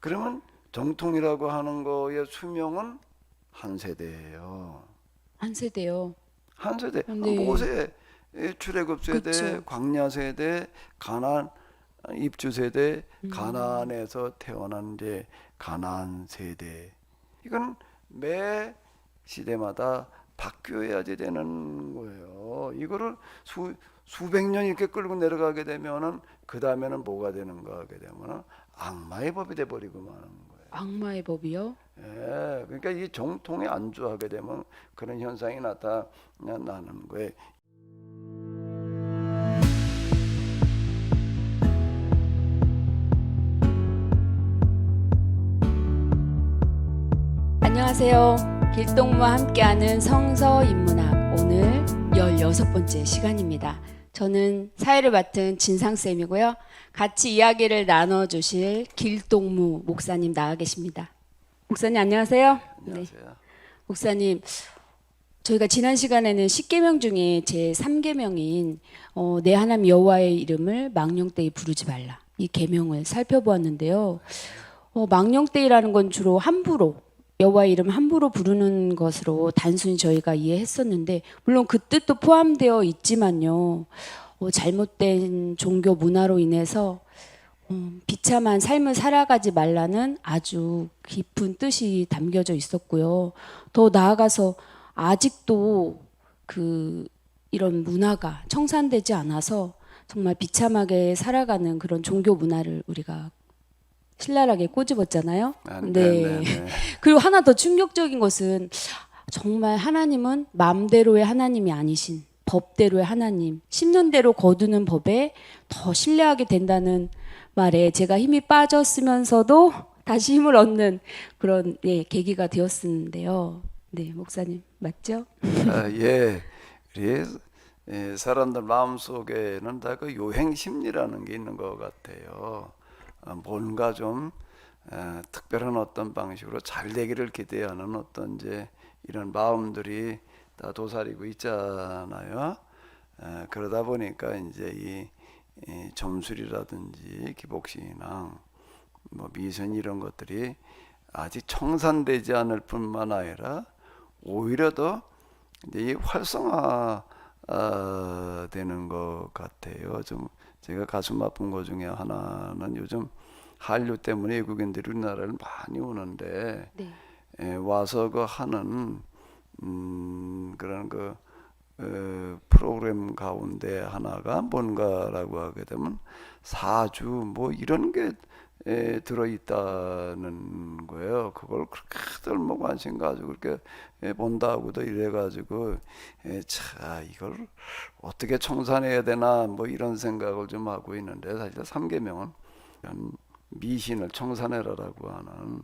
그러면 정통이라고 하는 거의 수명은 한 세대예요. 한 세대요. 한 세대. 네, 모세 출애굽 세대, 그쵸. 광야 세대, 가나안 입주 세대, 음, 가나안에서 태어난 이제 가나안 세대. 이건 매 시대마다 바뀌어야지 되는 거예요. 이거를 수백 년 이렇게 끌고 내려가게 되면은 그 다음에는 뭐가 되는가 하게 되면은 악마의 법이 돼 버리고 마는 거예요. 악마의 법이요? 예, 그러니까 이 정통에 안주하게 되면 그런 현상이 나타나는 거예요. 안녕하세요. 길동무와 함께하는 성서인문학 오늘 16번째 시간입니다. 저는 사회를 맡은 진상쌤이고요. 같이 이야기를 나눠주실 길동무 목사님 나와 계십니다. 목사님 안녕하세요. 네, 안녕하세요. 목사님 저희가 지난 시간에는 10계명 중에 제 3계명인 내 하나님 여호와의 이름을 망령되이 부르지 말라 이 계명을 살펴보았는데요. 망령되이라는 건 주로 함부로 여호와의 이름 함부로 부르는 것으로 단순히 저희가 이해했었는데 물론 그 뜻도 포함되어 있지만요. 잘못된 종교 문화로 인해서 비참한 삶을 살아가지 말라는 아주 깊은 뜻이 담겨져 있었고요. 더 나아가서 아직도 그 이런 문화가 청산되지 않아서 정말 비참하게 살아가는 그런 종교 문화를 우리가 신랄하게 꼬집었잖아요. 아, 네. 네네네. 그리고 하나 더 충격적인 것은 정말 하나님은 마음대로의 하나님이 아니신 법대로의 하나님, 심는 대로 거두는 법에 더 신뢰하게 된다는 말에 제가 힘이 빠졌으면서도 다시 힘을 얻는 그런 계기가 되었는데요. 네, 목사님 맞죠? 예. 우리 사람들 마음속에는 다 그 요행 심리라는 게 있는 것 같아요. 뭔가 좀 특별한 어떤 방식으로 잘 되기를 기대하는 어떤 이제 이런 마음들이 다 도사리고 있잖아요. 그러다 보니까 이제 이 점술이라든지 기복신앙, 뭐 미선 이런 것들이 아직 청산되지 않을 뿐만 아니라 오히려 더 이제 이 활성화 되는 것 같아요. 좀 제가 가슴 아픈 것 중에 하나는 요즘 한류 때문에 외국인들이 우리나라를 많이 오는데 네. 와서 그 하는 그런 그 프로그램 가운데 하나가 뭔가라고 하게 되면 사주 뭐 이런 게 들어있다는 거예요. 그걸 그렇게들 뭐 관심 가지고 그렇게 본다고도 이래가지고 자 이걸 어떻게 청산해야 되나 뭐 이런 생각을 좀 하고 있는데 사실 삼계명은 미신을 청산해라라고 하는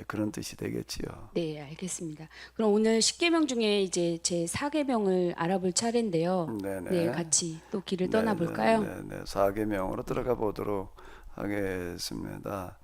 그런 뜻이 되겠지요. 네, 알겠습니다. 그럼 오늘 10계명 중에 이제 제 4계명을 알아볼 차례인데요. 네, 네네. 같이 또 길을 떠나볼까요? 네네네네. 사계명으로 들어가 보도록 하겠습니다.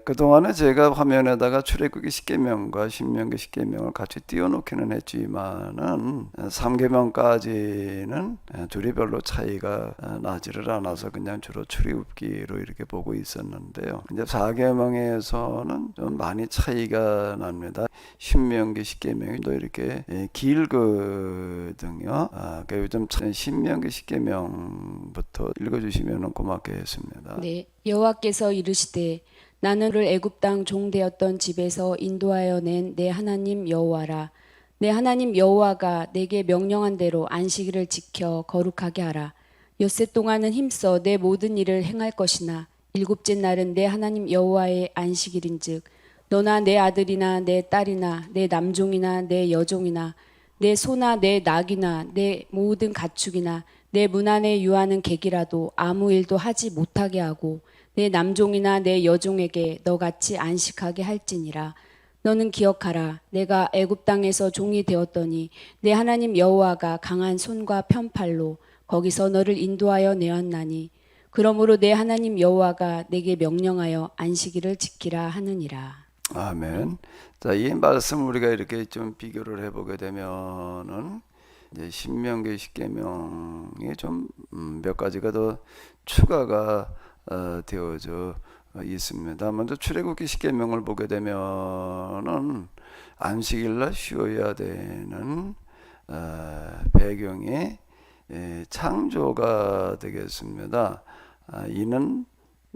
그동안에 제가 화면에다가 출애굽기 10계명과 신명기 10계명을 같이 띄워놓기는 했지만은 3계명까지는 둘이 별로 차이가 나지를 않아서 그냥 주로 출애굽기로 이렇게 보고 있었는데요. 이제 4계명에서는 좀 많이 차이가 납니다. 신명기 10계명이 또 이렇게 길거든요. 요즘 신명기 10계명부터 읽어주시면 고맙겠습니다. 네, 여호와께서 이르시되 나는 너를 애굽 땅 종되었던 집에서 인도하여 낸 내 하나님 여호와라. 내 하나님 여호와가 내게 명령한 대로 안식일을 지켜 거룩하게 하라. 엿새 동안은 힘써 내 모든 일을 행할 것이나 일곱째 날은 내 하나님 여호와의 안식일인즉 너나 내 아들이나 내 딸이나 내 남종이나 내 여종이나 내 소나 내 낙이나 내 모든 가축이나 내 문 안에 유하는 객이라도 아무 일도 하지 못하게 하고 내 남종이나 내 여종에게 너같이 안식하게 할지니라. 너는 기억하라. 내가 애굽 땅에서 종이 되었더니 내 하나님 여호와가 강한 손과 편팔로 거기서 너를 인도하여 내었나니 그러므로 내 하나님 여호와가 내게 명령하여 안식일을 지키라 하느니라. 아멘. 자, 이 말씀 우리가 이렇게 좀 비교를 해보게 되면은 이제 신명기 십계명이 좀 몇 가지가 더 추가가 되어져 있습니다. 먼저 출애굽기 10계명을 보게 되면은 안식일날 쉬어야 되는 배경이 창조가 되겠습니다. 이는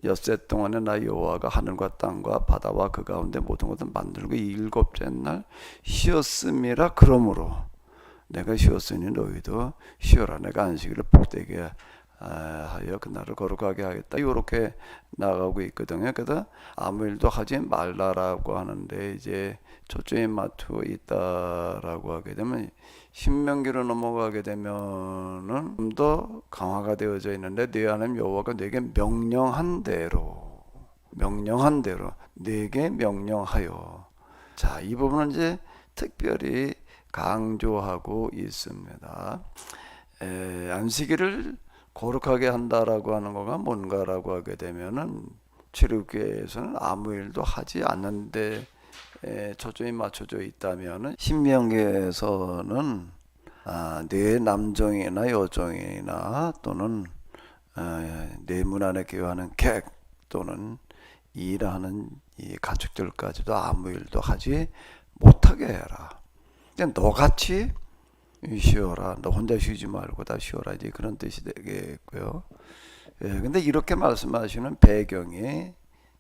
엿새 동안에 나 여호와가 하늘과 땅과 바다와 그 가운데 모든 것을 만들고 일곱째 날 쉬었음이라. 그러므로 내가 쉬었으니 너희도 쉬어라. 내가 안식일을 복되게 하여 그날을 거룩하게 하겠다. 이렇게 나가고 있거든요. 그래서 아무 일도 하지 말라라고 하는데 이제 초점이 맞추어 있다라고 하게 되면 신명기로 넘어가게 되면은 좀 더 강화가 되어져 있는데 네 하나님 여호와가 내게 명령한 대로 내게 명령하여. 자, 이 부분은 이제 특별히 강조하고 있습니다. 안식일을 거룩하게 한다라고 하는 거가 뭔가라고 하게 되면은 출애굽기에서는 아무 일도 하지 않는데 초점이 맞춰져 있다면은 신명기에서는 네 남종이나 여종이나 또는 네 문 안에 거하는 객 또는 일하는 이 가축들까지도 아무 일도 하지 못하게 해라. 그냥 너같이 쉬어라. 너 혼자 쉬지 말고 다 쉬어라. 이제 그런 뜻이 되겠고요. 근데 이렇게 말씀하시는 배경이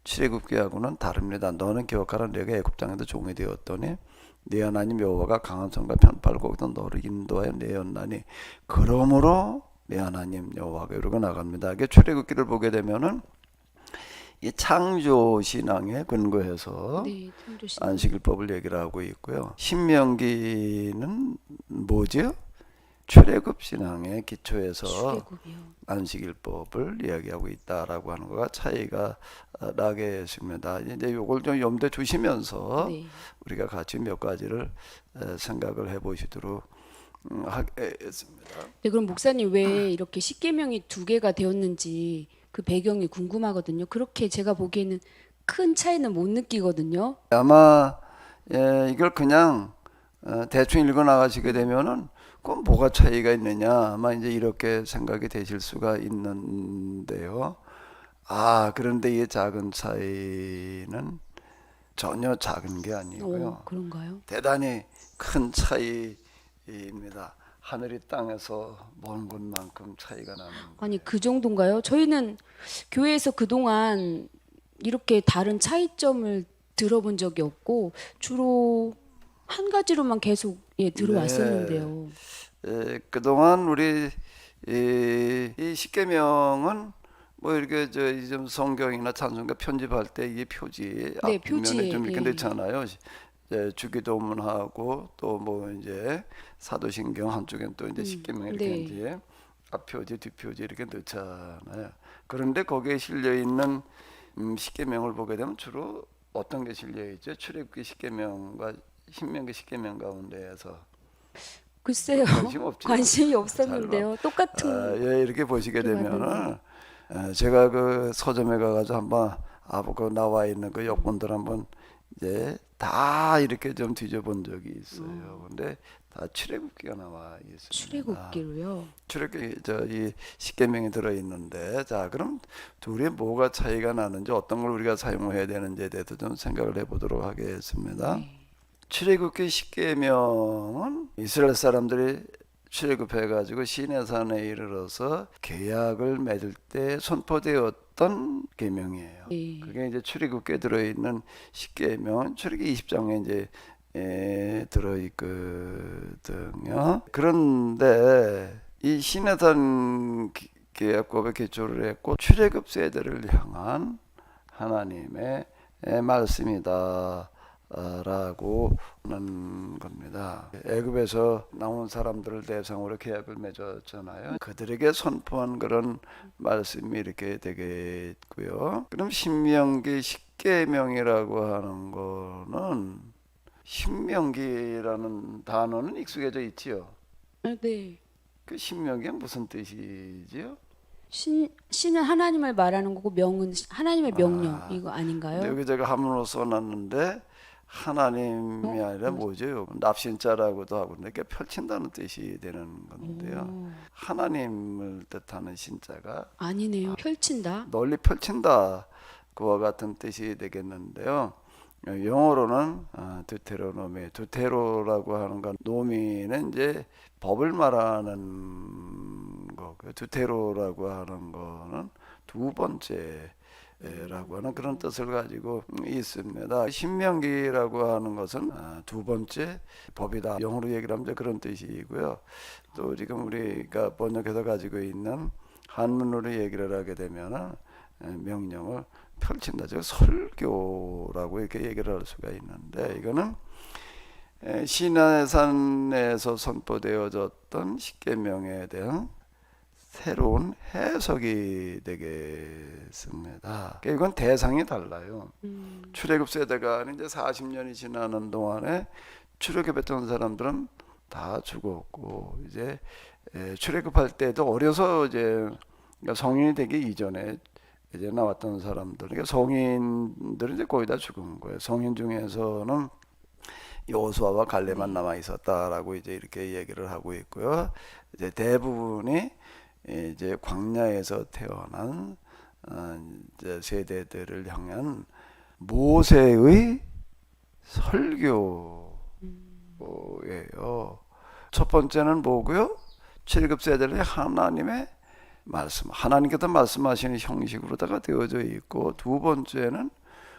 출애굽기하고는 다릅니다. 너는 기억하라. 내가 애굽 땅에도 종이 되었더니 네 하나님 여호와가 강한 손과 편팔을 거기서 너를 인도하여 내었나니 그러므로 네 하나님 여호와가 이러고 나갑니다. 이게 출애굽기를 보게 되면은 이 창조 신앙에 근거해서 네, 창조신앙. 안식일법을 얘기를 하고 있고요. 신명기는 뭐죠? 출애굽 신앙의 기초에서 출애굽이요. 안식일법을 이야기하고 있다라고 하는 거가 차이가 나게 했습니다. 이제 이걸 좀 염두에 두시면서 네. 우리가 같이 몇 가지를 생각을 해보시도록 하겠습니다. 네, 그럼 목사님 왜 이렇게 십계명이 두 개가 되었는지 그 배경이 궁금하거든요. 그렇게 제가 보기에는 큰 차이는 못 느끼거든요. 아마 이걸 그냥 대충 읽어 나가시게 되면은 그건 뭐가 차이가 있느냐 아마 이제 이렇게 생각이 되실 수가 있는데요. 그런데 이 작은 차이는 전혀 작은 게 아니고요. 그런가요? 대단히 큰 차이입니다. 하늘이 땅에서 먼 곳만큼 차이가 나는 거예요. 아니, 그 정도인가요? 저희는 교회에서 그동안 이렇게 다른 차이점을 들어본 적이 없고 주로 한 가지로만 계속 들어왔었는데요. 그동안 우리 이 십계명은 뭐 이렇게 좀 성경이나 찬송가 편집할 때 이게 표지 네, 앞면에 표지에, 좀 이렇게 예. 넣잖아요. 주기도문하고 또 뭐 이제 사도신경 한쪽엔 또 이제 십계명 이렇게 네. 이제 앞표지 뒷표지 이렇게 넣잖아요. 그런데 거기에 실려 있는 십계명을 보게 되면 주로 어떤 게 실려 있죠? 출애굽기 십계명과 신명기 십계명 가운데에서 글쎄요. 관심 없죠. 관심이 잘 없었는데요. 똑같은 이렇게 보시게 게 되면은 맞는데. 제가 그 서점에 가가지고 한번 그 나와 있는 그 역본들 한번 이제 다 이렇게 좀 뒤져본 적이 있어요. 근데 다 출애굽기가 나와 있습니다. 출애굽기로요. 출애굽기 이 십계명이 들어 있는데 자 그럼 둘이 뭐가 차이가 나는지 어떤 걸 우리가 사용해야 되는지에 대해서 좀 생각을 해보도록 하겠습니다. 네. 출애굽기 십계명은 이스라엘 사람들이 출애굽해가지고 시내산에 이르러서 계약을 맺을 때 선포되었던 계명이에요. 네. 그게 이제 출애굽기에 들어있는 십계명, 출애굽기 20장에 이제 들어있거든요. 그런데 이 시내산 계약법에 기초를 했고 출애굽 세대를 향한 하나님의 말씀이다. 라고 하는 겁니다. 애굽에서 나온 사람들을 대상으로 계약을 맺었잖아요. 그들에게 선포한 그런 말씀이 이렇게 되겠고요. 그럼 신명기 십계명이라고 하는 거는 신명기라는 단어는 익숙해져 있지요. 네. 그 신명기가 무슨 뜻이지요? 신은 하나님을 말하는 거고 명은 하나님의 명령 이거 아닌가요? 여기 제가 한문으로 써놨는데 하나님이 아니라 뭐죠? 납신자라고도 하고 이렇게 펼친다는 뜻이 되는 건데요. 하나님을 뜻하는 신자가 아니네요. 펼친다. 널리 펼친다 그와 같은 뜻이 되겠는데요. 영어로는 두테로라고 하는 건 노미는 이제 법을 말하는 거고요. 두테로라고 하는 거는 두 번째라고 하는 그런 뜻을 가지고 있습니다. 신명기라고 하는 것은 두 번째 법이다. 영어로 얘기를 하면 그런 뜻이고요. 또 지금 우리가 번역해서 가지고 있는 한문으로 얘기를 하게 되면은 명령을 펼친다. 즉 설교라고 이렇게 얘기를 할 수가 있는데 이거는 시내산에서 선포되어졌던 십계명에 대한 새로운 해석이 되겠습니다. 이건 대상이 달라요. 출애굽 세대가 이제 40년이 지나는 동안에 출애굽했던 사람들은 다 죽었고 이제 출애굽할 때도 어려서 이제 성인이 되기 이전에 이제 나왔던 사람들, 그러니까 성인들은 이제 거의 다 죽은 거예요. 성인 중에서는 여호수아와 갈렙만 남아 있었다라고 이제 이렇게 얘기를 하고 있고요. 이제 대부분이 이제 광야에서 태어난 이제 세대들을 향한 모세의 설교예요. 첫 번째는 뭐고요? 출애굽 세대의 하나님의 말씀, 하나님께서 말씀하시는 형식으로다가 되어져 있고, 두 번째는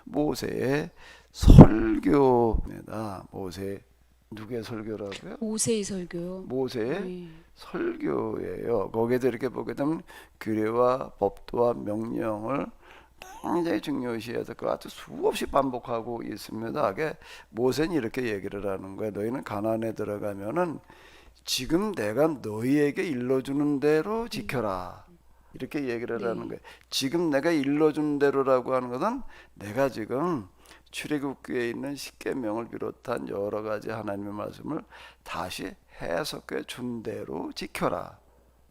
모세의 설교입니다. 모세 누구의 설교라고요? 모세의 설교요. 모세의 네. 설교예요. 거기에도 이렇게 보게 되면 규례와 법도와 명령을 굉장히 중요시해서 그 아주 수없이 반복하고 있습니다. 모세는 이렇게 얘기를 하는 거예요. 너희는 가나안에 들어가면은 지금 내가 너희에게 일러주는 대로 지켜라. 이렇게 얘기를 하는 거예요. 지금 내가 일러준 대로라고 하는 것은 내가 지금 출애굽기에 있는 십계명을 비롯한 여러 가지 하나님의 말씀을 다시 해석해 준 대로 지켜라.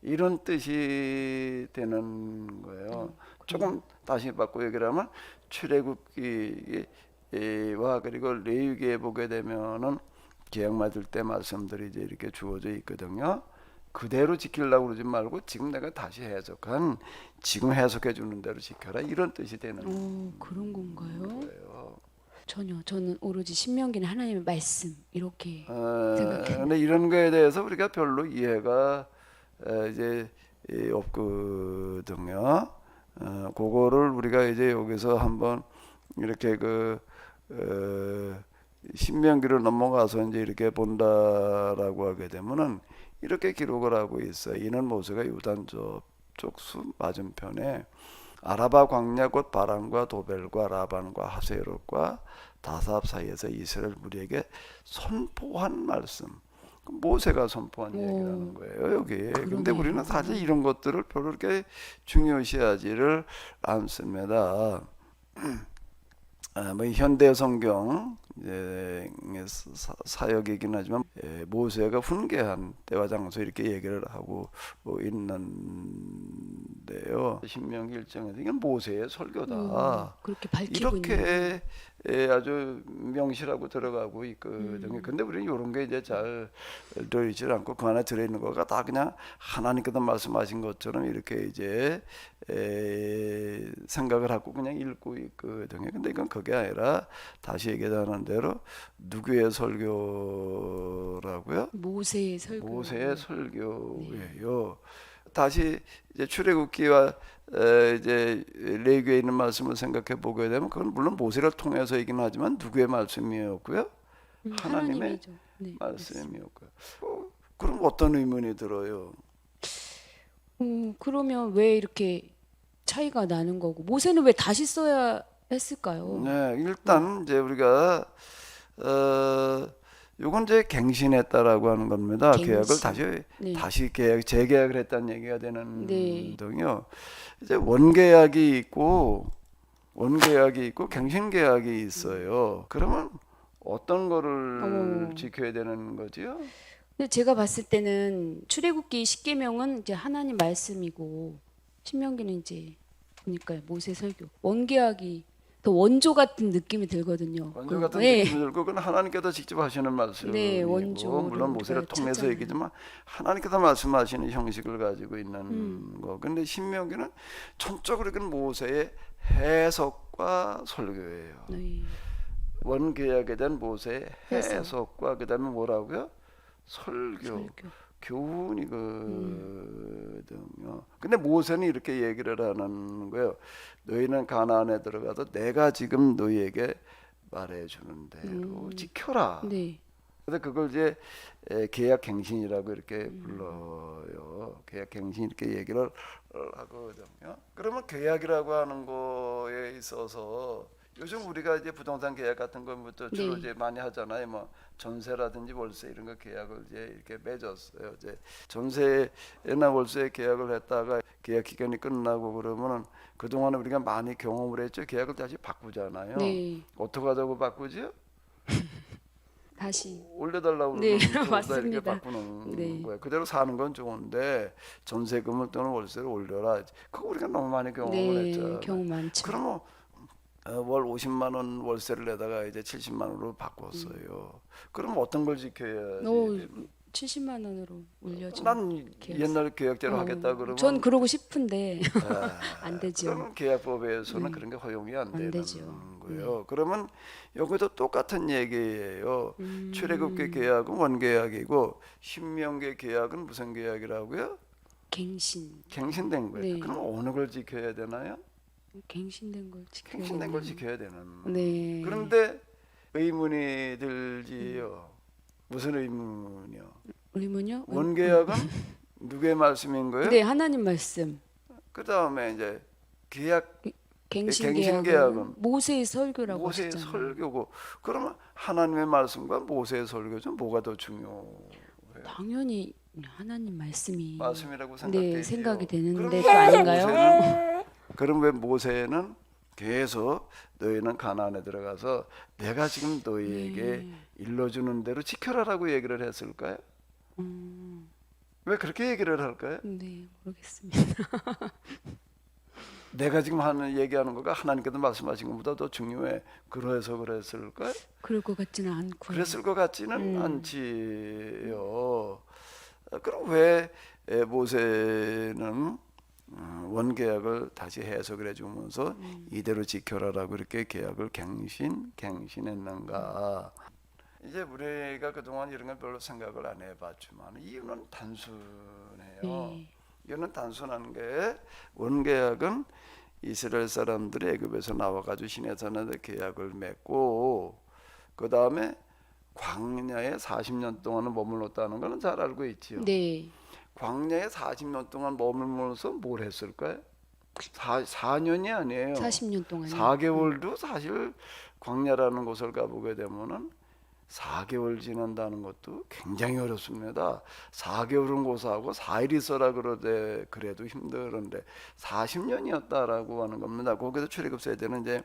이런 뜻이 되는 거예요. 조금 다시 바꿔 얘기를 하면 출애굽기와 그리고 레위기에 보게 되면은 계약 맺을 때 말씀들이 이제 이렇게 주어져 있거든요. 그대로 지키려고 그러지 말고 지금 내가 다시 해석한 지금 해석해 주는 대로 지켜라 이런 뜻이 되는 그런 건가요? 거예요. 전혀. 저는 오로지 신명기는 하나님의 말씀 이렇게 생각해요. 근데 이런 거에 대해서 우리가 별로 이해가 이제 없거든요. 그거를 우리가 이제 여기서 한번 이렇게 신명기로 넘어가서 이제 이렇게 본다라고 하게 되면은 이렇게 기록을 하고 있어요. 이는 모세가 요단 저쪽수 맞은편에 아라바 광야 곧 바란과 도벨과 라반과 하세롯과 다삽 사이에서 이스라엘 무리에게 선포한 말씀. 모세가 선포한 얘기라는 거예요, 여기. 근데 우리는 사실 이런 것들을 별로 그렇게 중요시하지를 않습니다. 뭐 현대 성경 사역이긴 하지만 모세가 훈계한 때와 장소 이렇게 얘기를 하고 있는데요. 신명기 1장에서 이건 모세의 설교다. 그렇게 밝히고 이렇게 아주 명시라고 들어가고 있거든요. 근데 우리는 이런 게 이제 잘 들어있지 않고 그 안에 들어있는 거가 다 그냥 하나님께서 말씀하신 것처럼 이렇게 이제 생각을 하고 그냥 읽고 있거든요. 근데 이건 그게 아니라 다시 얘기하는 대로 누구의 설교라고요? 모세의 설교. 모세의 설교예요. 다시 이제 출애굽기와 이제 레위기에 있는 말씀을 생각해 보게 되면 그건 물론 모세를 통해서이긴 하지만 누구의 말씀이었고요? 하나님의 하나님이죠. 네, 말씀이었고요. 그럼 어떤 의문이 들어요? 그러면 왜 이렇게 차이가 나는 거고 모세는 왜 다시 써야 했을까요? 네, 일단 이제 우리가 요건 이제 갱신했다라고 하는 겁니다. 갱신. 계약을 네. 다시 재계약을 했다는 얘기가 되는 네. 등요. 이제 원계약이 있고 갱신계약이 있어요. 그러면 어떤 거를 지켜야 되는 거지요? 근데 제가 봤을 때는 출애굽기 10계명은 이제 하나님 말씀이고 신명기는 이제 보니까 모세 설교. 원계약이 더 원조 같은 느낌이 들거든요. 원조 같은 네. 느낌이 들고 그건 하나님께서 직접 하시는 말씀이고 네, 원조를 물론 모세를 우리가 통해서 찾잖아요. 얘기지만 하나님께서 말씀하시는 형식을 가지고 있는 거. 근데 신명기는 전적으로 그 모세의 해석과 해석과 설교예요. 네. 원계약에 대한 모세의 해석. 해석과 그다음에 뭐라고요? 설교. 설교. 교훈이거든요. 근데 모세는 이렇게 얘기를 하는 거예요. 너희는 가나안에 들어가서 내가 지금 너희에게 말해주는 대로 지켜라. 네. 그래서 그걸 이제 계약갱신이라고 이렇게 불러요. 계약갱신 이렇게 얘기를 하거든요. 그러면 계약이라고 하는 거에 있어서 요즘 우리가 이제 부동산 계약 같은 것부터 주로 네. 이제 많이 하잖아요. 뭐 전세라든지 월세 이런 거 계약을 이제 이렇게 맺었어요. 이제 전세나 월세 계약을 했다가 계약 기간이 끝나고 그러면은 그 동안에 우리가 많이 경험을 했죠. 계약을 다시 바꾸잖아요. 네. 어떻게 하자고 바꾸지요? 다시. 올려달라고 네, 그러면 또 이렇게 맞습니다. 바꾸는 네. 거예요. 그대로 사는 건 좋은데 전세금을 또는 월세를 올려라. 그거 우리가 너무 많이 경험을 네. 했잖아요. 경우 많죠. 그러면 월 50만 원 월세를 내다가 이제 70만 원으로 바꿨어요. 그럼 어떤 걸 지켜야 오, 돼? 70만 원으로 올려줘. 난 계약서. 옛날 계약대로 하겠다 그러면 전 그러고 싶은데 아, 안 되죠. 그러면 계약법에서는 네. 그런 게 허용이 안 안 되는 되죠. 거예요. 그러면 여기도 똑같은 얘기예요. 출애굽계 계약은 원계약이고 신명계 계약은 무슨 계약이라고요? 갱신. 갱신된 거예요. 네. 그럼 어느 걸 지켜야 되나요? 갱신된 걸 지켜야 갱신된 걸 되나요? 지켜야 되는. 네. 그런데 의문이 들지요. 무슨 의문이요? 의문요? 원계약은 누구의 말씀인 거예요? 네, 하나님 말씀. 그 다음에 이제 계약 갱신 갱신 계약은 계약은 모세의 설교라고 모세의 하셨잖아요. 설교고 그러면 하나님의 말씀과 모세의 설교 중 뭐가 더 중요해요? 당연히 하나님 말씀이 말씀이라고 생각되지요. 네, 생각이 되는데 그럼 또 왜 아닌가요? 그럼 왜 모세는 계속 너희는 가나안에 들어가서 내가 지금 너희에게 일러주는 대로 지켜라라고 얘기를 했을까요? 왜 그렇게 얘기를 할까요? 네, 모르겠습니다. 내가 지금 얘기하는 거가 하나님께서 말씀하신 것보다 더 중요해. 그래서 그랬을까요? 그럴 것 같지는 않고요. 그랬을 것 같지는 않지요. 그럼 왜 모세는 원계약을 다시 해석을 해주면서 이대로 지켜라라고 이렇게 계약을 갱신했는가? 이제 우리가 그동안 이런 걸 별로 생각을 안 해봤지만 이유는 단순해요. 네. 이유는 단순한 게 원계약은 이스라엘 사람들이 애굽에서 나와가지고 시내산에 계약을 맺고 그 다음에 광야에 40년 동안은 머물렀다는 거는 잘 알고 있지요. 네. 광야에 40년 동안 머물면서 뭘 했을까요? 4년이 아니에요. 40년 동안요. 4개월도 사실 광야라는 곳을 가보게 되면은 4개월 지난다는 것도 굉장히 어렵습니다. 4개월은 고사하고 4일 있어라 그러되 그래도 힘들은데 40년이었다라고 하는 겁니다. 거기서 출애굽 세대는 이제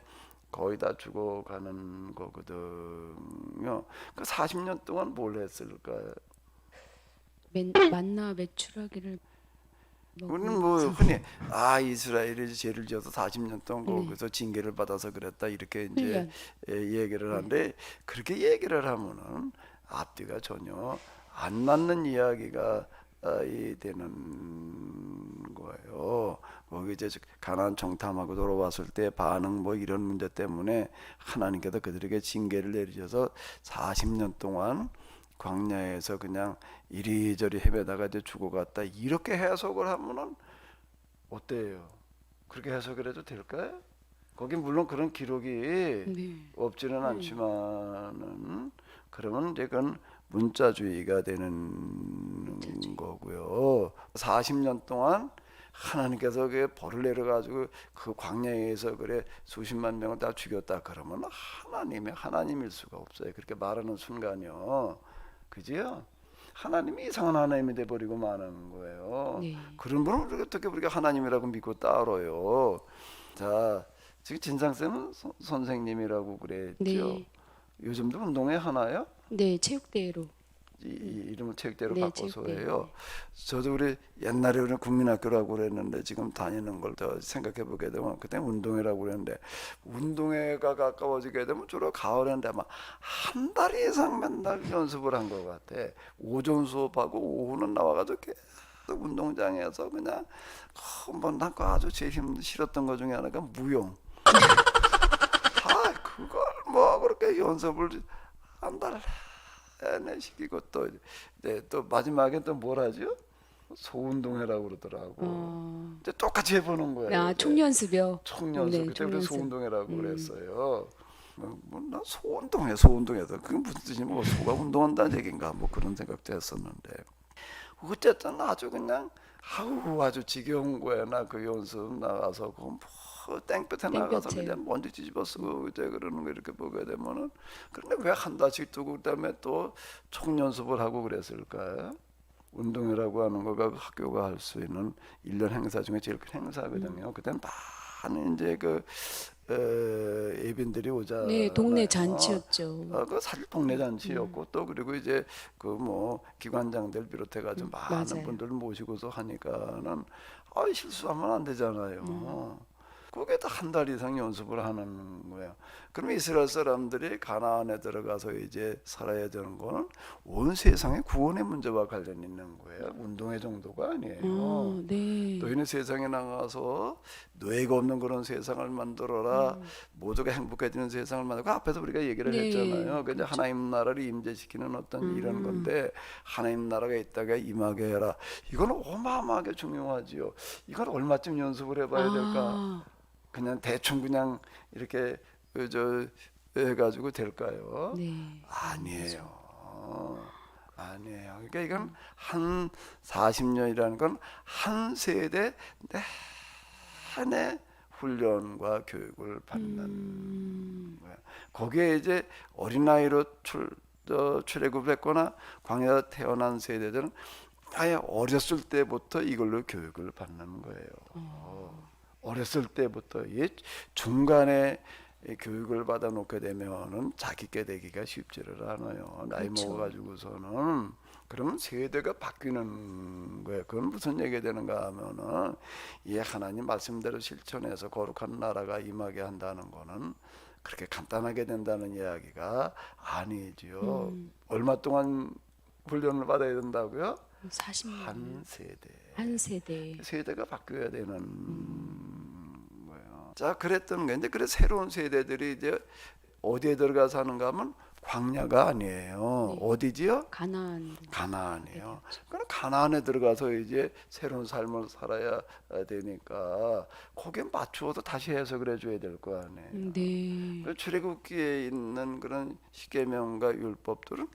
거의 다 죽어가는 거거든요. 그 40년 동안 뭘 했을까요? 만나 매출하기를 우리는 뭐 흔히 이스라엘이 죄를 지어서 40년 동안 거기서 징계를 받아서 그랬다 이렇게 이제 얘기를 하는데 그렇게 얘기를 하면은 앞뒤가 전혀 안 맞는 이야기가 되는 거예요. 거기 이제 가나안 정탐하고 돌아왔을 때 반응 뭐 이런 문제 때문에 하나님께서 그들에게 징계를 내리셔서 40년 동안 광야에서 그냥 이리저리 헤매다가 이제 죽어갔다 이렇게 해석을 하면은 어때요? 그렇게 해석을 해도 될까요? 거기 물론 그런 기록이 네. 없지는 않지만은 그러면 이제 그건 문자주의가 되는 거고요. 40년 동안 하나님께서 그 벌을 내려가지고 그 광야에서 그래 수십만 명을 다 죽였다 그러면 하나님일 수가 없어요. 그렇게 말하는 순간이요. 그지요? 하나님이 이상한 하나님이 돼버리고 마는 거예요. 네. 그런 분을 어떻게 우리가 하나님이라고 믿고 따라요? 자, 지금 진상쌤은 선생님이라고 그랬죠. 네. 요즘도 운동회 하나요? 네, 체육대회로. 이 이름을 체육대로 네, 바꿔서 체육대회. 해요. 저도 우리 옛날에 우리 국민학교라고 그랬는데 지금 다니는 걸 더 생각해 보게 되면 그때 운동회라고 그랬는데 운동회가 가까워지게 되면 주로 가을인데 아마 한 달 이상 맨날 연습을 한 것 같아. 오전 수업하고 오후는 나와가지고 계속 운동장에서 그냥 뭐난 아주 제일 싫었던 것 중에 하나가 무용. 그렇게 연습을 한 달 내내 시키고 또 네, 또 마지막에 또 뭘 하죠? 소운동회라고 그러더라고. 이제 똑같이 해보는 거예요. 아, 이제. 총연습이요. 총연습. 네, 그때 우리 총연습. 소운동회라고 그랬어요. 나 소운동회다. 그게 무슨 뜻이 뭐 소가 운동한다는 얘기인가 뭐 그런 생각도 했었는데 어쨌든 아주 그냥 아주 지겨운 거야. 나 그 연습 나가서 그 뭐 땡볕에 나가서 땡볕에. 그냥 먼지 뒤집어 쓰고 이제 그러는 거 이렇게 보게 되면은 그런데 왜 한 달씩 두고 그다음에 또 총연습을 하고 그랬을까요? 운동회라고 하는 거가 학교가 할 수 있는 1년 행사 중에 제일 큰 행사거든요. 그땐 많은 이제 그 예빈들이 오잖아요. 네, 동네 잔치였죠. 그 사실 동네 잔치였고 또 그리고 이제 그 뭐 기관장들 비롯해가지고 많은 맞아요. 분들 모시고서 하니까는 실수하면 안 되잖아요. 그게 다 한 달 이상 연습을 하는 거예요. 그러면 이스라엘 사람들이 가나안에 들어가서 이제 살아야 되는 거는 온 세상의 구원의 문제와 관련 있는 거예요. 운동회 정도가 아니에요. 네. 너희는 세상에 나가서 노예가 없는 그런 세상을 만들어라. 모두가 행복해지는 세상을 만들고 앞에서 우리가 얘기를 네, 했잖아요. 근데 하나님 나라를 임재시키는 어떤 이런 건데 하나님 나라가 있다가 임하게 해라. 이건 어마어마하게 중요하지요. 이걸 얼마쯤 연습을 해봐야 될까? 아, 그냥 대충 그냥 이렇게 저 해가지고 될까요? 네. 아니에요. 아니에요. 그러니까 이건 한 40년이라는 건 한 세대 내내 훈련과 교육을 받는 거예요. 거기에 이제 어린아이로 출애굽을 했거나 광야에 태어난 세대들은 아예 어렸을 때부터 이걸로 교육을 받는 거예요. 어렸을 때부터 중간에 이 교육을 받아 놓게 되면은 자기 꾀되기가 쉽지를 않아요. 나이 그렇죠. 먹어가지고서는 그러면 세대가 바뀌는 거예요. 그건 무슨 얘기 되는가 하면은 이 하나님 말씀대로 실천해서 거룩한 나라가 임하게 한다는 거는 그렇게 간단하게 된다는 이야기가 아니지요. 얼마 동안 훈련을 받아야 된다고요? 40년. 한 세대. 한 세대. 세대가 바뀌어야 되는 거예요. 자, 그랬던 게 이제 그래 새로운 세대들이 이제 어디에 들어가 사는가 하면 광야가 아니에요. 네. 어디지요? 가나안. 가나안이에요. 그럼 가나안에 들어가서 이제 새로운 삶을 살아야 되니까 거기에 맞추어서 다시 해석을 해줘야 될 거 아니에요. 네. 그 출애굽기에 있는 그런 십계명과 율법들은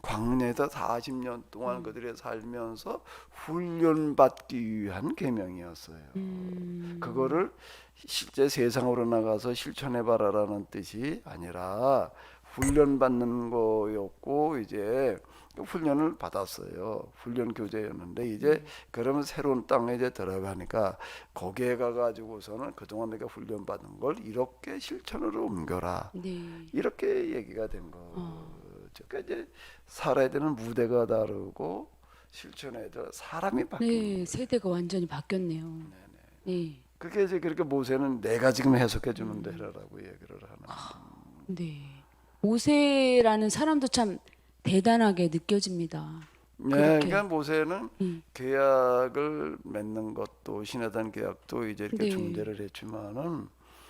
광야에서 40년 동안 그들이 살면서 훈련받기 위한 계명이었어요. 그거를 실제 세상으로 나가서 실천해봐라라는 뜻이 아니라 훈련받는 거였고 이제 훈련을 받았어요. 훈련 교재였는데 이제 그러면 새로운 땅에 이제 들어가니까 거기에 가가지고서는 그동안 내가 훈련받은 걸 이렇게 실천으로 옮겨라. 네. 이렇게 얘기가 된 거죠. 그러니까 이제 살아야 되는 무대가 다르고 실천해야 될 사람이 바뀌는 네, 거예요. 세대가 완전히 바뀌었네요. 네. 그게 이제 그렇게 모세는 내가 지금 해석해 주는 대로라고 얘기를 하는. 네. 모세라는 사람도 참 대단하게 느껴집니다. 네, 그렇게. 그러니까 모세는 계약을 맺는 것도 신하단 계약도 이제 이렇게 네. 중재를 했지만은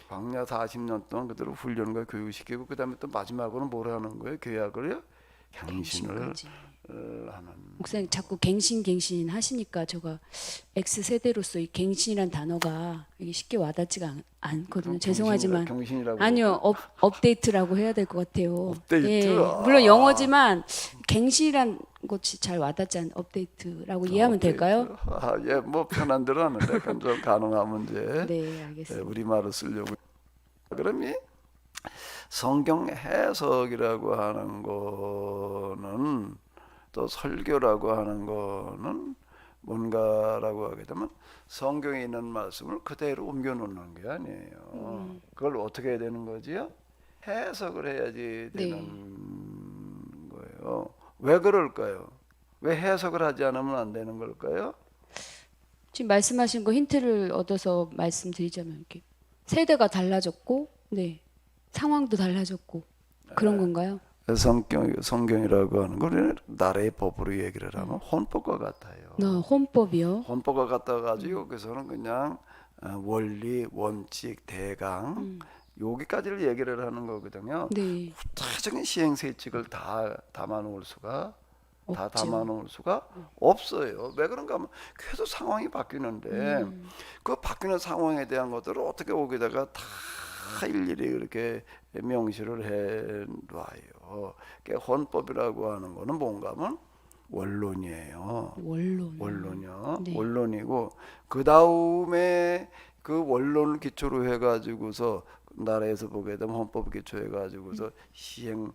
광야 40년 동안 그대로 훈련과 교육시키고 그다음에 또 마지막으로는 뭘 하는 거예요? 계약을요? 갱신을 갱신까지. 하는. 목사님 자꾸 갱신 하시니까 제가 X 세대로서 이 갱신이란 단어가 이게 쉽게 와닿지가 않거든요. 죄송하지만 경신이라고 아니요 업데이트라고 해야 될 것 같아요. 업데이트? 예, 물론 영어지만 갱신이란 것이 잘 와닿지 않. 업데이트라고 이해하면 될까요? 예, 뭐 편한 대로 하는데 그건 좀 가능한 문제. 네, 알겠습니다. 우리말을 쓰려고. 그러면 성경 해석이라고 하는 거는 또 설교라고 하는 거는 뭔가라고 하게 되면 성경에 있는 말씀을 그대로 옮겨 놓는 게 아니에요. 그걸 어떻게 해야 되는 거지요? 해석을 해야지 되는 거예요. 왜 그럴까요? 왜 해석을 하지 않으면 안 되는 걸까요? 지금 말씀하신 거 힌트를 얻어서 말씀드리자면 이렇게 세대가 달라졌고, 네, 상황도 달라졌고 그런 건가요? 성경이라고 하는 건 나라의 법으로 얘기를 하면 헌법과 같아요. 헌법이요. 헌법과 같아 가지고 여기서는 그냥 원리, 원칙, 대강 여기까지를 얘기를 하는 거거든요. 네. 구체적인 시행세칙을 다 담아놓을 수가 없죠. 없어요. 왜 그런가 하면 계속 상황이 바뀌는데 그 바뀌는 상황에 대한 것들을 어떻게 거기다가 다 일일이 이렇게 명시를 해 놔요. 그러니까 헌법이라고 하는 거는 뭔가 하면 원론이에요. 원론. 원론이요. 네. 원론이고 그 다음에 그 원론을 기초로 해가지고서 나라에서 보게 되면 헌법 기초해 가지고서 시행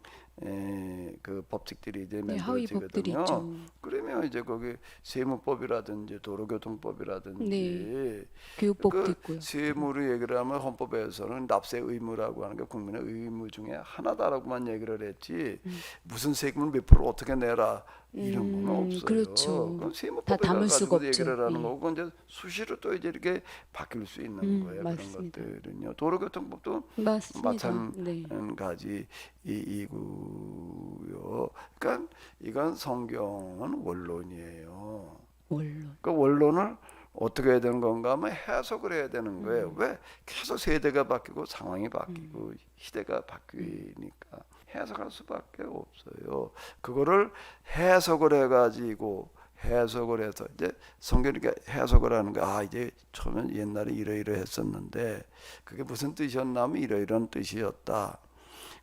그 법칙들이 이제 네, 하위 법들이 만들어지거든요. 있죠. 그러면 이제 거기 세무법이라든지 네. 도로교통법이라든지 교육법도 그 있고요. 세무를 얘기를 하면 헌법에서는 납세 의무라고 하는 게 국민의 의무 중에 하나다라고만 얘기를 했지 무슨 세금을 몇 프로 어떻게 내라 이런 건 없어요. 그렇죠. 그건 다 세무법에 담을 수가 가지고 없죠. 얘기를 하는 예. 거고 이제 수시로 또 이제 이렇게 바뀔 수 있는 거예요. 그런 맞습니다. 것들은요. 도로교통법도 맞습니다. 네. 마찬가지 이고요. 그러니까 이건 성경은 원론이에요. 원론. 그 원론을 어떻게 해야 되는 건가 하면 해석을 해야 되는 거예요. 왜? 계속 세대가 바뀌고 상황이 바뀌고 시대가 바뀌니까 해석할 수밖에 없어요. 그거를 해석을 해가지고 해석을 해서 이제 성경이 해석을 하는 거. 아 이제 처음엔 옛날에 이러이러했었는데 그게 무슨 뜻이었나 하면 이러이러한 뜻이었다.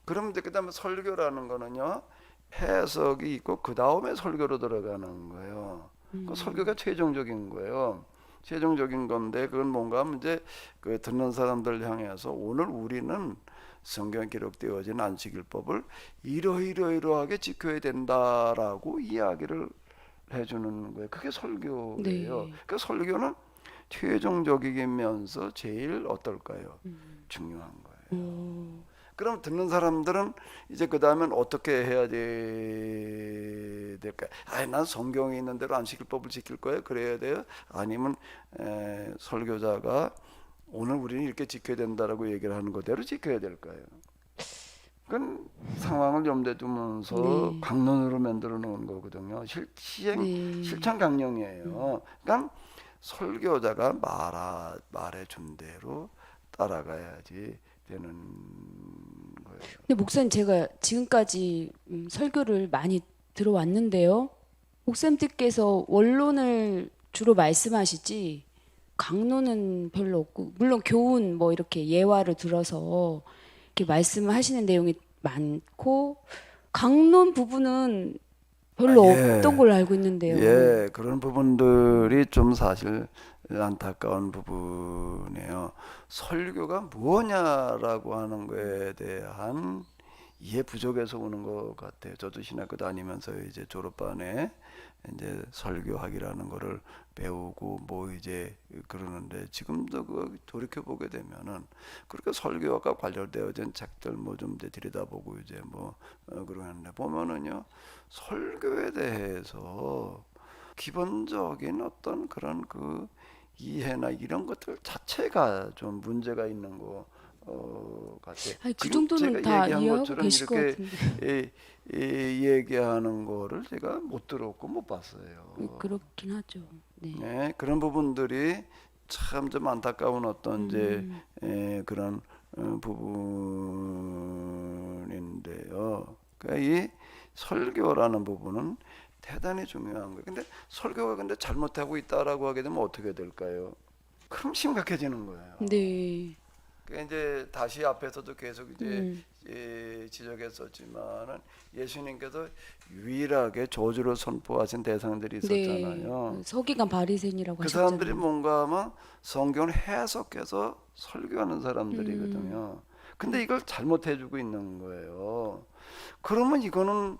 그러면 이제 그다음에 설교라는 거는요 해석이 있고 그 다음에 설교로 들어가는 거예요. 그 설교가 최종적인 거예요. 최종적인 건데 그건 뭔가 하면 이제 그 듣는 사람들 향해서 오늘 우리는 성경에 기록되어진 안식일법을 이러이러이러하게 지켜야 된다라고 이야기를 해주는 거예요. 그게 설교예요. 네. 그 설교는 최종적이면서 제일 어떨까요? 중요한 거예요. 그럼 듣는 사람들은 이제 그 다음엔 어떻게 해야 될까? 난 성경에 있는 대로 안식일법을 지킬 거예요. 그래야 돼요. 아니면 설교자가 오늘 우리는 이렇게 지켜야 된다라고 얘기를 하는 그대로 지켜야 될까요? 그건 상황을 염두에 두면서 네. 강론으로 만들어 놓은 거거든요. 네. 실천 강령이에요. 그러니까 설교자가 말해준 대로 따라가야지 되는 거예요. 근데 목사님 제가 지금까지 설교를 많이 들어왔는데요. 목사님께서 원론을 주로 말씀하시지 강론은 별로 없고 물론 교훈 뭐 이렇게 예화를 들어서 이렇게 말씀을 하시는 내용이 많고 강론 부분은 별로 없던 걸로 알고 있는데요. 예, 그런 부분들이 좀 사실 안타까운 부분이에요. 설교가 뭐냐라고 하는 거에 대한 이해 부족에서 오는 것 같아요. 저도 신학교 다니면서 이제 졸업반에 이제 설교학이라는 거를 배우고 뭐 이제 그러는데 지금도 그 돌이켜 보게 되면은 그렇게 설교학과 관련되어진 책들 뭐 좀 이제 들여다보고 이제 뭐 그러는데 보면은요 설교에 대해서 기본적인 어떤 그런 그 이해나 이런 것들 자체가 좀 문제가 있는 거 같아요. 아니, 그 지금 정도는 제가 다 얘기한 이해하고 것처럼 계실 것 이렇게 같은데. 얘기하는 거를 제가 못 들었고 못 봤어요. 그렇긴 하죠. 네. 네, 그런 부분들이 참 좀 안타까운 어떤 이제 그런 부분인데요. 그러니까 이 설교라는 부분은 대단히 중요한 거예요. 근데 설교가 근데 잘못하고 있다라고 하게 되면 어떻게 될까요? 그럼 심각해지는 거예요. 네. 그러니까 이제 다시 앞에서도 계속 이제 지적했었지만은 예수님께서 유일하게 저주를 선포하신 대상들이 있었잖아요. 네. 서기관 바리새인이라고 그 사람들이 하셨잖아요. 뭔가 하면 성경을 해석해서 설교하는 사람들이거든요. 근데 이걸 잘못해주고 있는 거예요. 그러면 이거는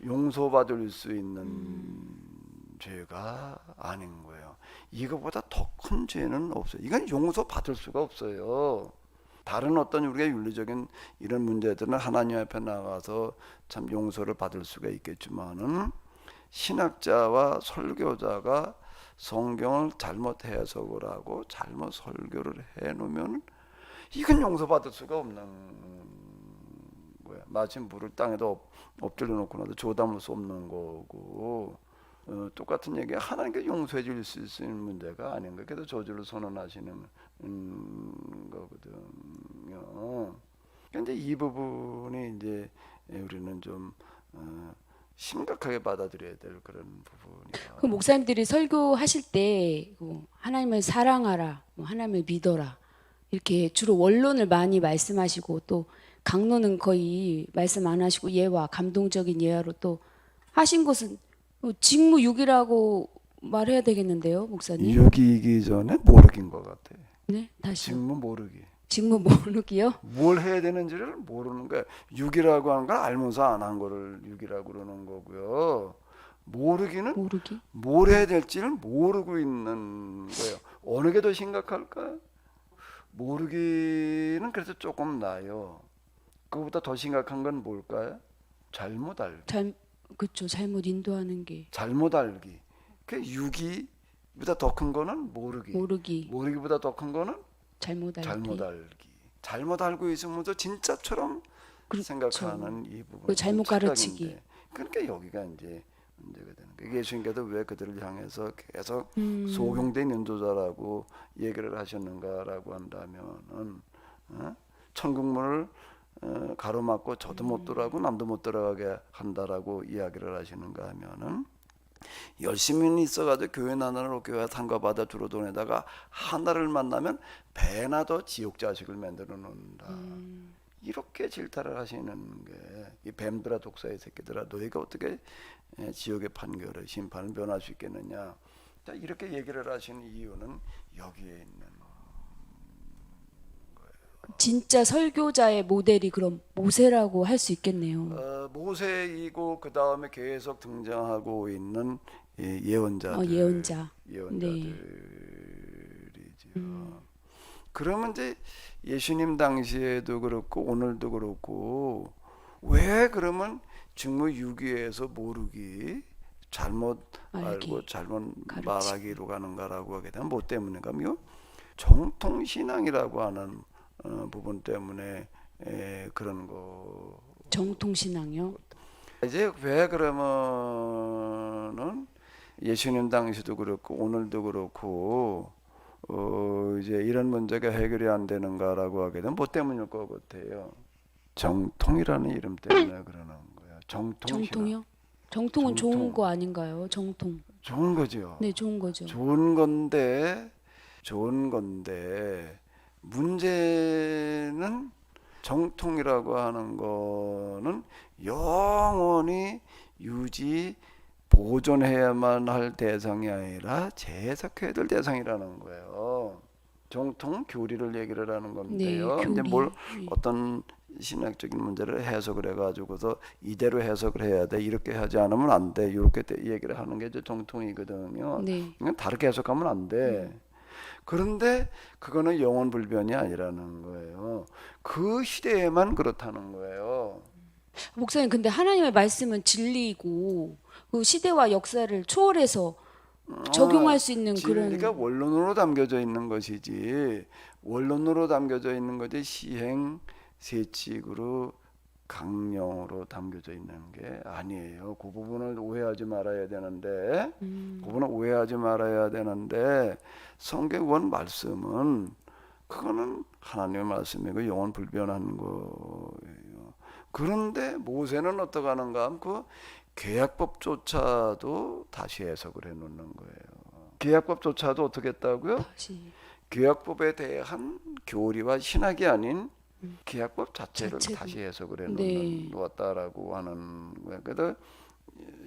용서받을 수 있는 죄가 아닌 거예요. 이거보다 더 큰 죄는 없어요. 이건 용서받을 수가 없어요. 다른 어떤 우리가 윤리적인 이런 문제들은 하나님 앞에 나가서 참 용서를 받을 수가 있겠지만은 신학자와 설교자가 성경을 잘못 해석을 하고 잘못 설교를 해놓으면 이건 용서받을 수가 없는 거야. 마치 물을 땅에다 엎드려 놓고 나도 조담을 수 없는 거고 똑같은 얘기 하나님께 용서해 줄 수 있는 문제가 아닌 거예요. 그래서 저주를 선언하시는 거거든요. 근데 이 부분이 이제 우리는 좀 심각하게 받아들여야 될 그런 부분이야. 그 목사님들이 설교하실 때 하나님을 사랑하라, 하나님을 믿어라 이렇게 주로 원론을 많이 말씀하시고 또 강론은 거의 말씀 안 하시고 예화, 감동적인 예화로 또 하신 것은 직무유기라고 말해야 되겠는데요, 목사님? 여기기 전에 모르긴 것 같아. 네, 다시요. 직무 모르기. 직무 모르기요? 뭘 해야 되는지를 모르는 거야. 6이라고 하는 걸 알면서 안 한 거를 6이라고 그러는 거고요. 모르기는 모르기? 뭘 해야 될지를 모르고 있는 거예요. 어느 게 더 심각할까요? 모르기는 그래서 조금 나아요. 그거보다 더 심각한 건 뭘까요? 잘못 알기. 그렇죠. 잘못 인도하는 게 잘못 알기. 그 6이보다 더 큰 거는 모르기. 모르기, 모르기보다 더 큰 거는 잘못 알기. 잘못 알기. 잘못 알고 있으면서 진짜처럼 그렇죠. 생각하는 이 부분. 그 잘못 가르치기. 착각인데. 그러니까 여기가 이제 문제가 되는 거예요. 예수님께서 왜 그들을 향해서 계속 소경된 인도자라고 얘기를 하셨는가라고 한다면은 천국문을 가로막고 저도 못 들어가고 남도 못 들어가게 한다라고 이야기를 하시는가 하면은 열심히 있어가지고 교회 나눠로 교회 상과 받아 주로 돈에다가 하나를 만나면 배나 더 지옥 자식을 만들어 놓는다. 이렇게 질타를 하시는 게 이 뱀들아 독사의 새끼들아 너희가 어떻게 지옥의 판결을 심판을 면할 수 있겠느냐. 자, 이렇게 얘기를 하시는 이유는 여기에 있는 진짜 설교자의 모델이 그럼 모세라고 할 수 있겠네요. 모세이고 그 다음에 계속 등장하고 있는 예언자들, 예언자. 예언자들이죠. 그러면 이제 예수님 당시에도 그렇고 오늘도 그렇고 왜 그러면 직무유기에서 모르기, 잘못 알고 잘못 가르치고. 말하기로 가는가라고 하게 되면 뭐 때문인가요? 정통신앙이라고 하는 부분 때문에 그런 거. 정통신앙이요? 이제 왜 그러면은 예수님 당시도 그렇고 오늘도 그렇고 이제 이런 문제가 해결이 안 되는가라고 하게 되면 뭐 때문일 것 같아요. 정통이라는 이름 때문에 그러는 거야. 정통이요? 정통은 정통. 좋은 거 아닌가요? 정통. 좋은 거죠. 네, 좋은 거죠. 좋은 건데 문제는 정통이라고 하는 거는 영원히 유지 보존해야만 할 대상이 아니라 재해석해야 될 대상이라는 거예요. 정통 교리를 얘기를 하는 건데요. 네, 이제 교리. 뭘 어떤 신학적인 문제를 해석을 해가지고서 이대로 해석을 해야 돼, 이렇게 하지 않으면 안 돼, 이렇게 얘기를 하는 게 이제 정통이거든요. 네. 이건 다르게 해석하면 안 돼. 그런데 그거는 영원 불변이 아니라는 거예요. 그 시대에만 그렇다는 거예요. 목사님, 근데 하나님의 말씀은 진리이고 그 시대와 역사를 초월해서 적용할 수 있는 그런. 진리가 원론으로 담겨져 있는 것이지, 원론으로 담겨져 있는 거지 시행 세칙으로 강령으로 담겨져 있는 게 아니에요. 그 부분을 오해하지 말아야 되는데, 그 부분을 오해하지 말아야 되는데, 성경 원 말씀은 그거는 하나님의 말씀이고 영원 불변한 거예요. 그런데 모세는 어떻게 하는가 하면 그 계약법조차도 다시 해석을 해놓는 거예요. 계약법조차도 어떻게 했다고요? 다시. 계약법에 대한 교리와 신학이 아닌 계약법 자체를 자체도. 다시 해석을 네. 해놓았다라고 하는 거예요. 그래서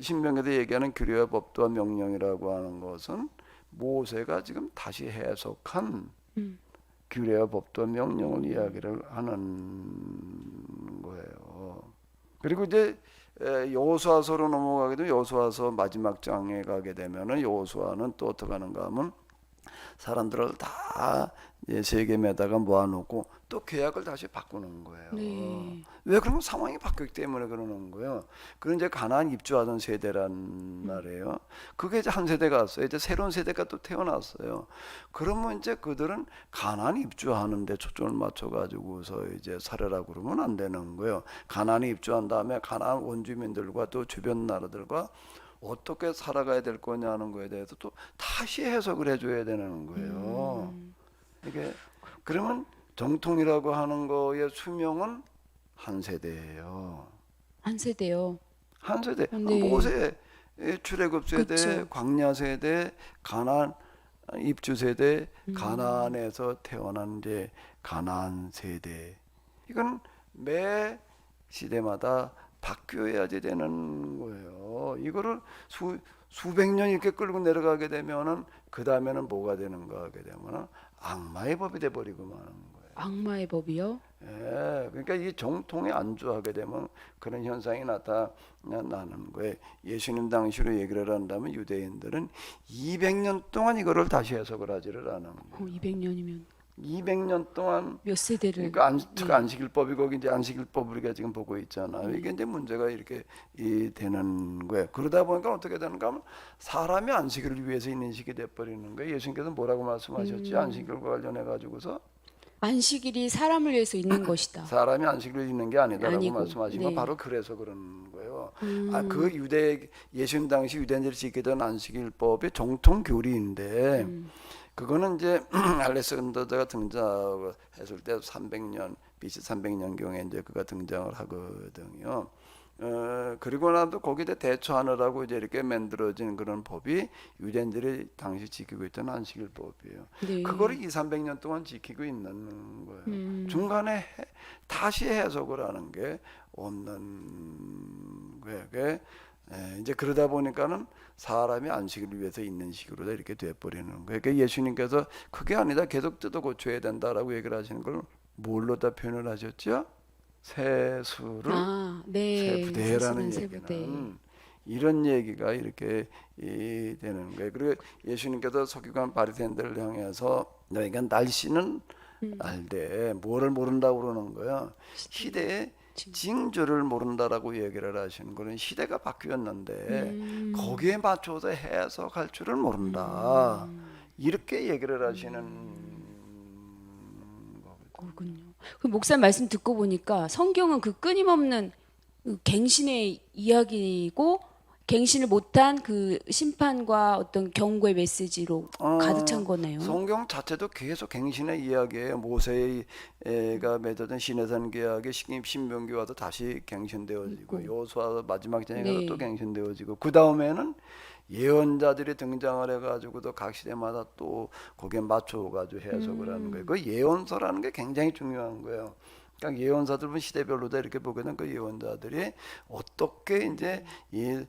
신명기도 얘기하는 규례와 법도와 명령이라고 하는 것은 모세가 지금 다시 해석한 규례와 법도와 명령을 이야기를 하는 거예요. 그리고 이제 여호수아서로 넘어가게 되면 여호수아서 마지막 장에 가게 되면은 여호수아는 또 어떻게 하는가 하면 사람들을 다 세겜에다가 모아놓고 또 계약을 다시 바꾸는 거예요. 네. 왜 그러면 상황이 바뀌기 때문에 그러는 거예요. 그건 이제 가나안 입주하던 세대란 말이에요. 그게 이제 한 세대가 왔어요. 이제 새로운 세대가 또 태어났어요. 그러면 이제 그들은 가나안 입주하는데 초점을 맞춰가지고서 이제 살아라 그러면 안 되는 거예요. 가나안에 입주한 다음에 가나안 원주민들과 또 주변 나라들과 어떻게 살아가야 될 거냐는 거에 대해서 또 다시 해석을 해줘야 되는 거예요. 이게 그러면 정통이라고 하는 거의 수명은 한 세대예요. 한 세대요. 한 세대. 네. 모세 출애굽 세대, 그쵸. 광야 세대, 가나안 입주 세대, 가나안에서 태어난 이제 가나안 세대. 이건 매 시대마다 바뀌어야지 되는 거예요. 이거를 수백 년 이렇게 끌고 내려가게 되면은 그 다음에는 뭐가 되는가 하게 되면은 악마의 법이 돼 버리고 마는 거예요. 악마의 법이요? 예, 그러니까 이 정통에 안주하게 되면 그런 현상이 나타나는 거예요. 예수님 당시로 얘기를 한다면 유대인들은 200년 동안 이거를 다시 해석을 하지를 않은 거예요. 200년이면 200년 동안 몇 세대를. 그러니까 안식일법이 거기 이제 안식일법 우리가 지금 보고 있잖아요. 이게 이제 문제가 이렇게 되는 거예요. 그러다 보니까 어떻게 되는가 하면 사람이 안식일을 위해서 있는 식이 돼버리는 거예요. 예수님께서 뭐라고 말씀하셨지? 안식일과 관련해 가지고서 안식일이 사람을 위해서 있는 것이다. 사람이 안식일을 있는 게 아니다라고 아니고, 말씀하시면 네. 바로 그래서 그런 거예요. 그 예수님 당시 유대인들이 지키던 안식일법의 정통 교리인데 그거는 이제 알렉산더가 등장했을 때 300년 BC 300년 경에 이제 그가 등장을 하거든요. 그리고 나도 거기에 대처하느라고 이제 이렇게 만들어진 그런 법이 유대인들이 당시 지키고 있던 안식일법이에요. 네. 그거를 200~300년 동안 지키고 있는 거예요. 중간에 다시 해석을 하는 게 없는 거예요. 이제 그러다 보니까는 사람이 안식을 위해서 있는 식으로 이렇게 돼버리는 거예요. 그러니까 예수님께서 그게 아니다 계속 뜯어 고쳐야 된다라고 얘기를 하시는 걸 뭘로 다 표현을 하셨죠? 세수를 네. 세부대라는 세부대. 얘기는 이런 얘기가 이렇게 되는 거예요. 그리고 예수님께서 서기관 바리새인들을 향해서 너희가 날씨는 알되 뭐를 모른다고 그러는 거야. 시대의 징조를 모른다라고 얘기를 하시는 거는 시대가 바뀌었는데 거기에 맞춰서 해석할 줄을 모른다. 이렇게 얘기를 하시는 그렇군요. 그 목사 말씀 듣고 보니까 성경은 그 끊임없는 그 갱신의 이야기고 갱신을 못한 그 심판과 어떤 경고의 메시지로 가득 찬 거네요. 성경 자체도 계속 갱신의 이야기예요. 모세가 맺었던 시내산 계약의 신명기 와도 다시 갱신되어지고 여호수아 마지막 전에 가서 네. 또 갱신되어지고 그 다음에는 예언자들이 등장을 해가지고도 각 시대마다 또 거기에 맞춰가지고 해석을 하는 거예요. 그 예언서라는 게 굉장히 중요한 거예요. 그러니까 예언자들은 시대별로 다 이렇게 보거든. 그 예언자들이 어떻게 이제 이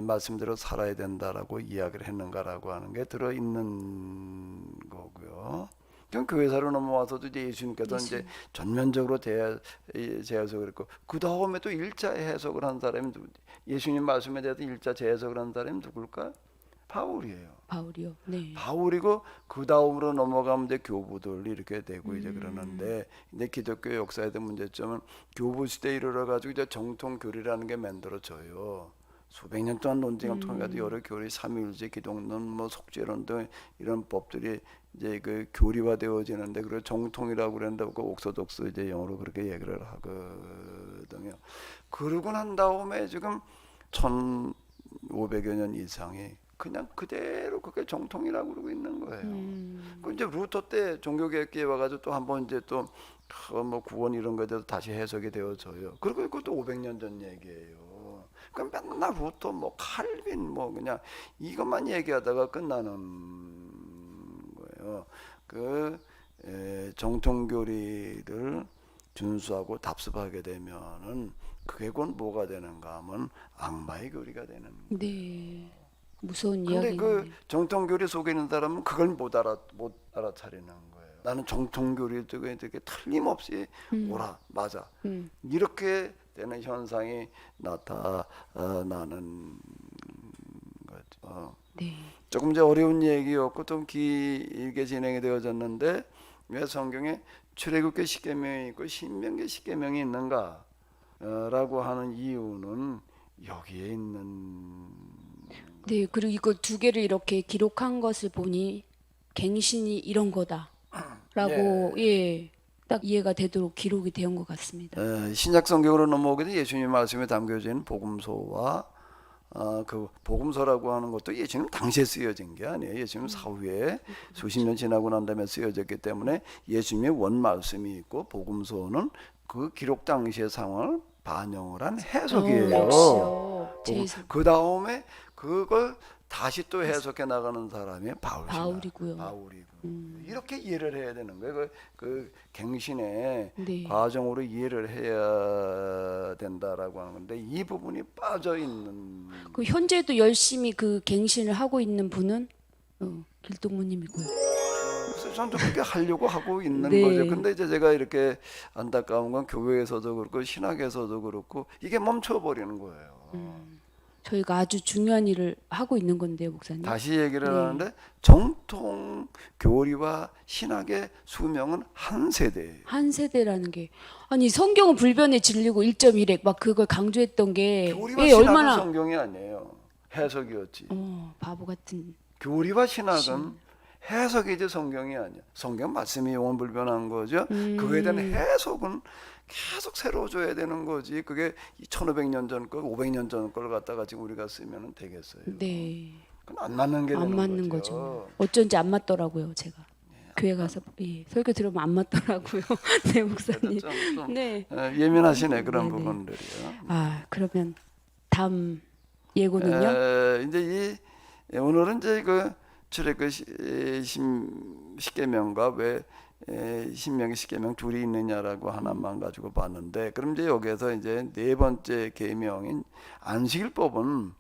말씀대로 살아야 된다라고 이야기를 했는가라고 하는 게 들어 있는 거고요. 그럼 교회사로 넘어와서도 이제 예수님께서 이제 전면적으로 재해석을 했고 그 다음에 또 일자 해석을 한 사람이 예수님 말씀에 대해서 일자 재해석을 한 사람이 누굴까? 바울이에요. 바울이요. 네. 바울이고 그 다음으로 넘어가면 이제 교부들이 이렇게 되고 이제 그러는데 근데 기독교 역사에 대한 문제점은 교부 시대에 이르러 가지고 이제 정통 교리라는 게 만들어져요. 수백 년 동안 논쟁을 통해 가지고 여러 교리 삼위일체 기독론 뭐 속죄론 등 이런 법들이 이제 그 교리화되어지는데 그걸 정통이라고 그러는데 그 옥소독스 이제 영어로 그렇게 얘기를 하거든요. 그러고 난 다음에 지금 1500여 년 이상이 그냥 그대로 그게 정통이라고 그러고 있는 거예요. 그 이제 루터 때 종교개혁기에 와가지고 또 한번 이제 또 뭐 구원 이런 거에 대해서 다시 해석이 되어져요. 그리고 그것도 500년 전 얘기예요. 그럼 맨날 루터 뭐 칼빈 뭐 그냥 이것만 얘기하다가 끝나는 거예요. 그 정통교리를 준수하고 답습하게 되면은 그게 곧 뭐가 되는가 하면 악마의 교리가 되는 거예요. 네. 무서운 근데 이야기네요. 그 정통교리 속에 있는 사람은 그걸 못 알아차리는 거예요. 나는 정통교리 쪽에 되게 틀림없이 옳아, 맞아. 이렇게 되는 현상이 나타나는 거죠. 네. 조금 이제 어려운 얘기였고 좀 길게 진행이 되어졌는데 왜 성경에 출애굽기 십계명이 있고 신명기 십계명이 있는가? 라고 하는 이유는 여기에 있는 네, 그리고 이거 두 개를 이렇게 기록한 것을 보니 갱신이 이런 거다라고 딱 이해가 되도록 기록이 되온 것 같습니다. 신약 성경으로 넘어오게 돼 예수님 말씀에 담겨져 있는 복음서와 그 복음서라고 하는 것도 예수님 당시에 쓰여진 게 아니에요. 예수님 사후에 수십 년 지나고 난 다음에 쓰여졌기 때문에 예수님의 원 말씀이 있고 복음서는 그 기록 당시의 상황을 반영을 한 해석이에요. 역시요. 그 다음에 그걸 다시 또 해석해 나가는 사람이 바울이고요. 바울이고 이렇게 이해를 해야 되는 거예요. 그 갱신의 네. 과정으로 이해를 해야 된다라고 하는 건데 이 부분이 빠져 있는 그 현재도 열심히 그 갱신을 하고 있는 분은 길동무님이고요. 그래서 저는 그렇게 하려고 하고 있는 네. 거죠. 근데 이제 제가 이렇게 안타까운 건 교회에서도 그렇고 신학에서도 그렇고 이게 멈춰버리는 거예요. 저희가 아주 중요한 일을 하고 있는 건데요, 목사님. 다시 얘기를 네. 하는데 정통 교리와 신학의 수명은 한 세대예요. 한 세대라는 게 아니 성경은 불변의 진리고 1.1핵 막 그걸 강조했던 게 교리와 왜 신학은 얼마나 성경이 아니에요. 해석이었지. 바보 같은 교리와 신학은 해석이지 성경이 아니야. 성경 말씀이 영원불변한 거죠. 그거에 대한 해석은 계속 새로워져야 되는 거지. 그게 1500년 전 거, 500년 전 걸 갖다가 지금 우리가 쓰면 되겠어요. 네. 그건 안 맞는 게 안 되는 맞는 거죠. 어쩐지 안 맞더라고요, 제가. 교회 가서 설교 들으면 안 맞더라고요. 네, 목사님. 좀 네. 예민하시네 그런 네네. 부분들이요. 아, 그러면 다음 예고는요? 이제 오늘은 이제 그 출애굽 십계명과 왜 신명기 십계명 둘이 있느냐라고 하나만 가지고 봤는데 그럼 이제 여기서 이제 네 번째 계명인 안식일법은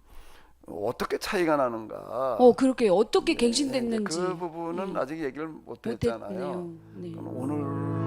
어떻게 차이가 나는가? 그렇게 어떻게 네, 갱신됐는지 그 부분은 아직 얘기를 못 했잖아요. 못했네요. 네. 오늘